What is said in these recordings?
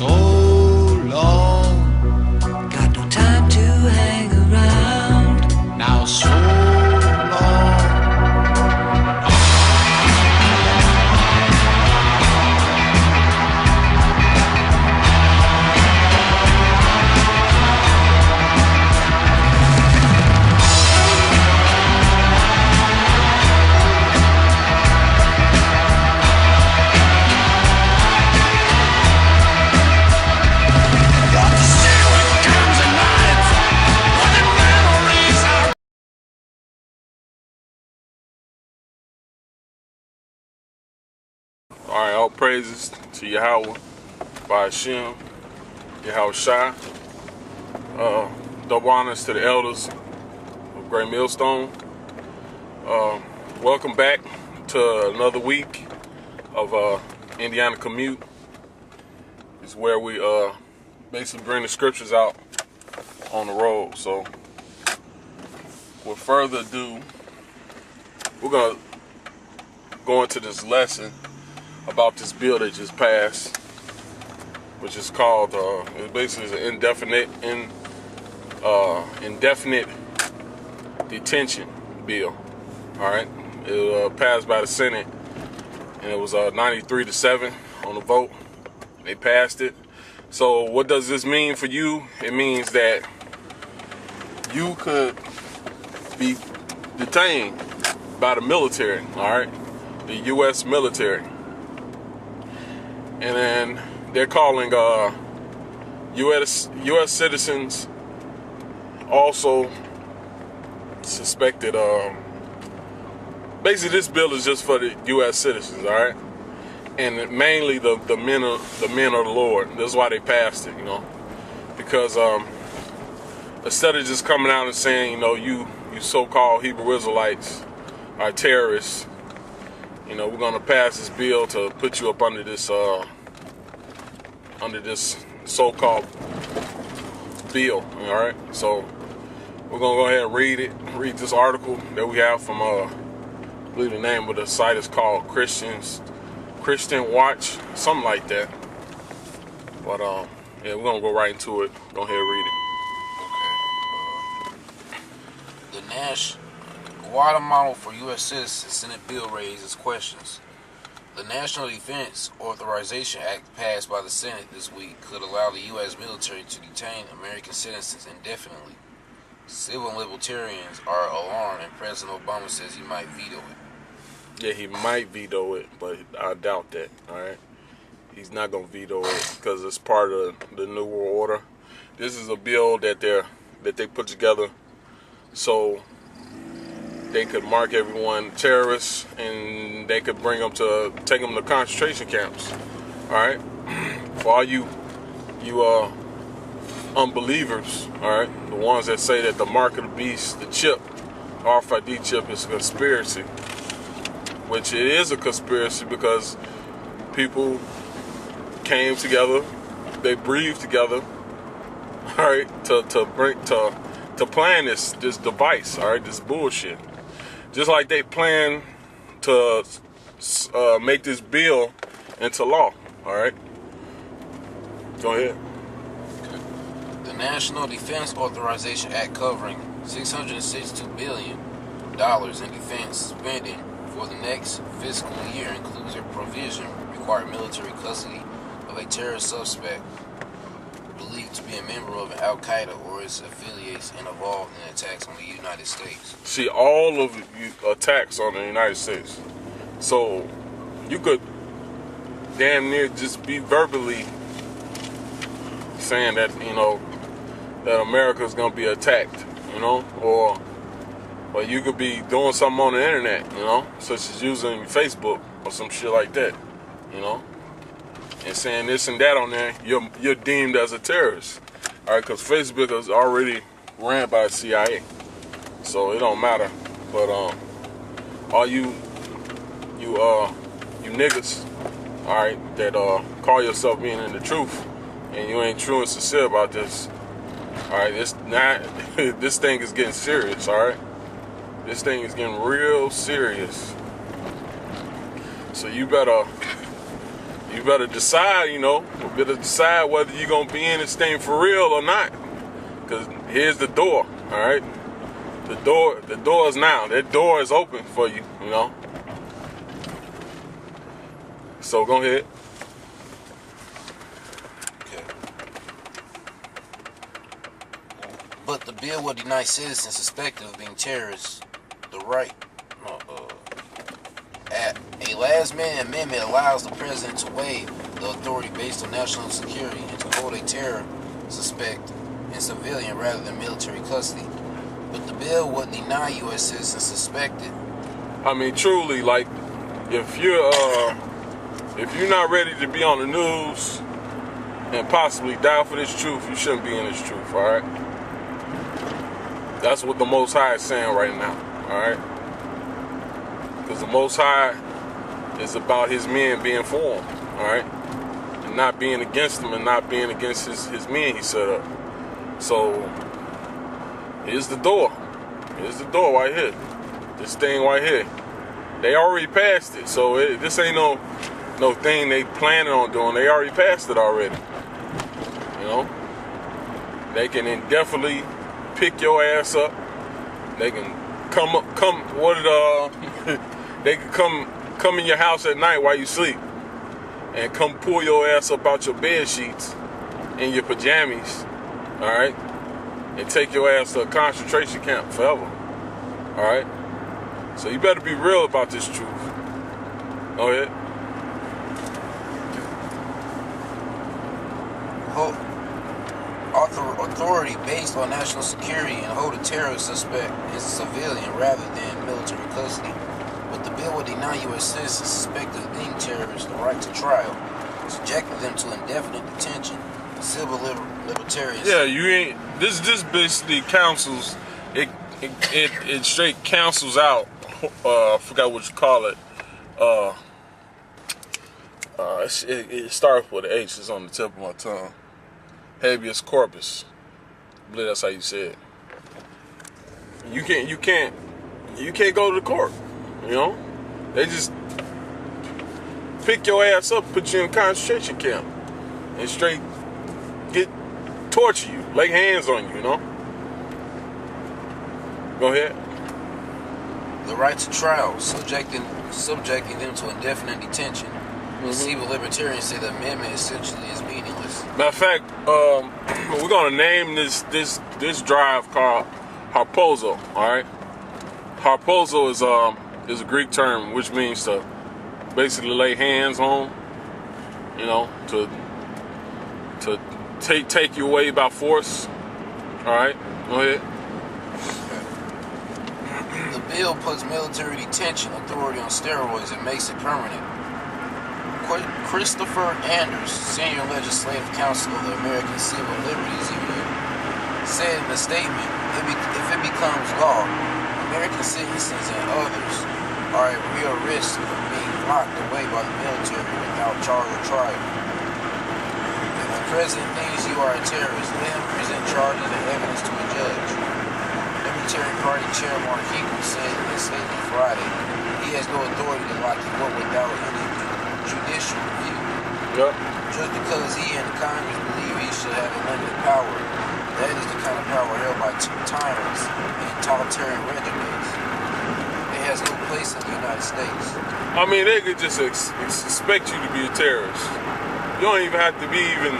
so long. Got no time to hang around. Now so long. Alright, all praises to Yahweh by Hashem, Yahweh Shai. Double honors to the elders of Great Millstone. Welcome back to another week of Indiana Commute. It's where we basically bring the scriptures out on the road. So, with further ado, we're going to go into this lesson about this bill that just passed, which is called it basically is an indefinite detention bill. All right, it passed by the Senate, and it was 93-7 on the vote. They passed it. So what does this mean for you? It means that you could be detained by the military. All right, the U.S. military. And then they're calling U.S. citizens also suspected. Basically, this bill is just for the U.S. citizens, all right, and mainly the men of the Lord. That's why they passed it, because instead of just coming out and saying, you so-called Hebrew Israelites are terrorists. We're gonna pass this bill to put you up under this so-called bill. All right. So we're gonna go ahead and read this article that we have from I believe the name of the site is called Christian Watch, something like that. But yeah, we're gonna go right into it. Go ahead and read it. Okay. Guatemala for U.S. citizens Senate bill raises questions. The National Defense Authorization Act passed by the Senate this week could allow the U.S. military to detain American citizens indefinitely. Civil libertarians are alarmed, and President Obama says he might veto it. Yeah, he might veto it, but I doubt that. All right, he's not gonna veto it because it's part of the New World Order. This is a bill that they put together so they could mark everyone terrorists, and they could take them to concentration camps. All right, for all you unbelievers, all right, the ones that say that the mark of the beast, the chip, RFID chip, is a conspiracy, which it is a conspiracy because people came together, they breathed together, all right, to plan this device, all right, this bullshit. Just like they plan to make this bill into law. All right? Go ahead. Okay. The National Defense Authorization Act, covering $662 billion in defense spending for the next fiscal year, includes a provision requiring military custody of a terrorist suspect believed to be a member of Al-Qaeda or its affiliates and involved in attacks on the United States. See, all of the attacks on the United States. So you could damn near just be verbally saying that, that America's going to be attacked, or you could be doing something on the internet, such as using Facebook or some shit like that, and saying this and that on there, you're deemed as a terrorist. All right, because Facebook is already ran by the CIA, so it don't matter. But all you niggas, all right, that call yourself being in the truth, and you ain't true and sincere about this. All right, this thing is getting serious. All right, this thing is getting real serious. So you better you better decide, whether you're gonna be in this thing for real or not. Cause here's the door, all right? The door is now. That door is open for you, So go ahead. Okay. But the bill will deny citizens suspected of being terrorists the right. A last-minute amendment allows the president to waive the authority based on national security and to hold a terror suspect in civilian rather than military custody. But the bill would deny U.S. citizens suspected. I mean, truly, like, if you're not ready to be on the news and possibly die for this truth, you shouldn't be in this truth, all right? That's what the Most High is saying right now, all right? Because the Most High is about his men being for him, all right? And not being against them and not being against his men he set up. So, here's the door. Here's the door right here. This thing right here. They already passed it, so this ain't no thing they planning on doing. They already passed it already. They can indefinitely pick your ass up. They can they can come in your house at night while you sleep and come pull your ass up out your bed sheets in your pajamas, all right, and take your ass to a concentration camp forever, all right? So you better be real about this truth. Go ahead. Authority based on national security and hold a terrorist suspect as a civilian rather than military custody. But the bill would deny U.S. citizens suspected of being terrorists the right to trial, subjecting them to indefinite detention. Civil libertarians. Yeah, you ain't. This basically counsels. It straight cancels out. I forgot what you call it. It starts with an H. It's on the tip of my tongue. Habeas corpus. I believe that's how you say it. You can't go to the court. They just pick your ass up, put you in a concentration camp, and straight torture you, lay hands on you. Go ahead. The right to trial, subjecting them to indefinite detention. Civil libertarians say the amendment essentially is meaningless. Matter of fact, we're gonna name this drive called Harpazo. All right. Harpazo is a Greek term which means to basically lay hands on. To take you away by force. All right. Go ahead. The bill puts military detention authority on steroids and makes it permanent. Christopher Anders, Senior Legislative Counsel of the American Civil Liberties Union, said in a statement, if it becomes law, American citizens and others are at real risk of being locked away by the military without charge or trial. If the president thinks you are a terrorist, let him present charges and evidence to a judge. Libertarian Party Chair Mark Hinkle said in a statement Friday, he has no authority to lock you up without any judicial review. Yep. Just because he and the Congress believe he should have unlimited power, that is the kind of power held by tyrants and totalitarian regimes. It has no place in the United States. I mean, they could just expect you to be a terrorist. You don't even have to be even.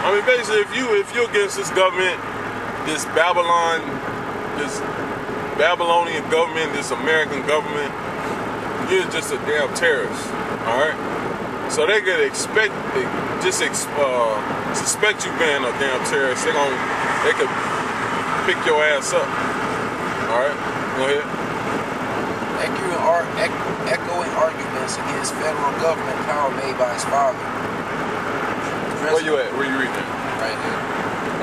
I mean, basically, if you're against this government, this Babylonian government, this American government, you're just a damn terrorist, all right? So they could suspect you being a damn terrorist. They could pick your ass up, all right? Go ahead. Echoing arguments against federal government power made by his father. Where you at? Where you reading that? Right here.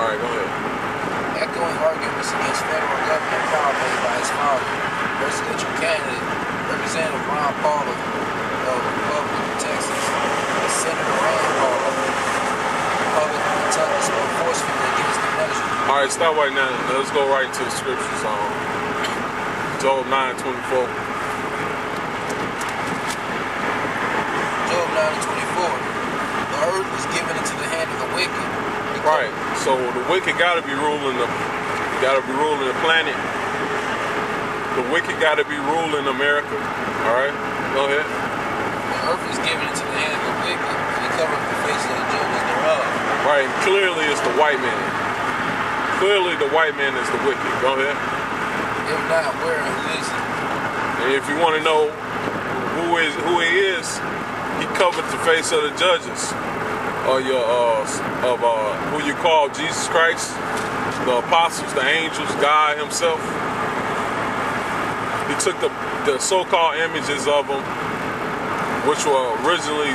All right, go ahead. Echoing arguments against federal government power made by his father, presidential candidate, Representative Ron Paul of Republican Texas, and Senator Rand Paul of Republican Kentucky spoke forcefully against the measure. All right, stop right now. Let's go right to the scriptures. Job 9:24. Job and 24. The earth is given into the hand of the wicked. Right. So the wicked got to be ruling the planet. The wicked got to be ruling America. All right. Go ahead. The earth is given into the hand of the wicked, and he covered the face of the judges thereof. Right. Clearly, it's the white man. Clearly, the white man is the wicked. Go ahead. If not, where and who is he? And if you want to know who he is, he covered the face of the judges, or who you call Jesus Christ, the apostles, the angels, God Himself. He took the so-called images of them, which were originally